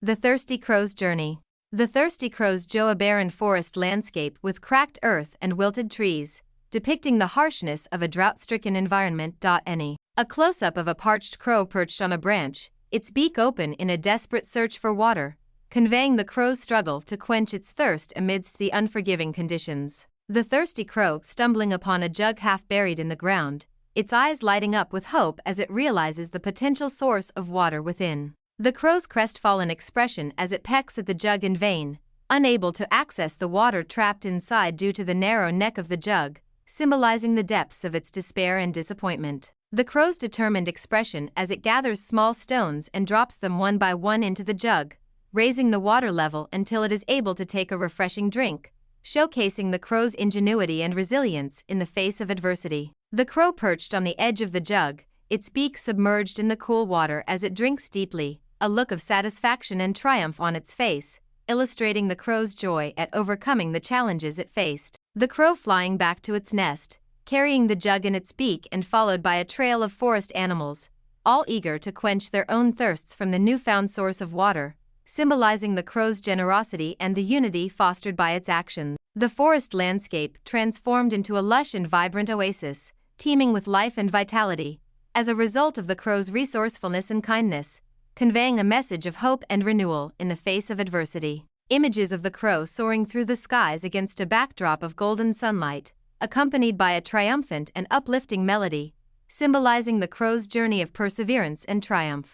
The Thirsty Crow's Journey. The thirsty crows joe a barren forest landscape with cracked earth and wilted trees, depicting the harshness of a drought-stricken environment. A close-up of a parched crow perched on a branch, its beak open in a desperate search for water, conveying the crow's struggle to quench its thirst amidst the unforgiving conditions. The thirsty crow stumbling upon a jug half buried in the ground, its eyes lighting up with hope as it realizes the potential source of water within. The crow's crestfallen expression as it pecks at the jug in vain, unable to access the water trapped inside due to the narrow neck of the jug, symbolizing the depths of its despair and disappointment. The crow's determined expression as it gathers small stones and drops them one by one into the jug, raising the water level until it is able to take a refreshing drink, showcasing the crow's ingenuity and resilience in the face of adversity. The crow perched on the edge of the jug, its beak submerged in the cool water as it drinks deeply, a look of satisfaction and triumph on its face, illustrating the crow's joy at overcoming the challenges it faced. The crow flying back to its nest, carrying the jug in its beak and followed by a trail of forest animals, all eager to quench their own thirsts from the newfound source of water, symbolizing the crow's generosity and the unity fostered by its actions. The forest landscape transformed into a lush and vibrant oasis, teeming with life and vitality, as a result of the crow's resourcefulness and kindness, conveying a message of hope and renewal in the face of adversity. Images of the crow soaring through the skies against a backdrop of golden sunlight, accompanied by a triumphant and uplifting melody, symbolizing the crow's journey of perseverance and triumph.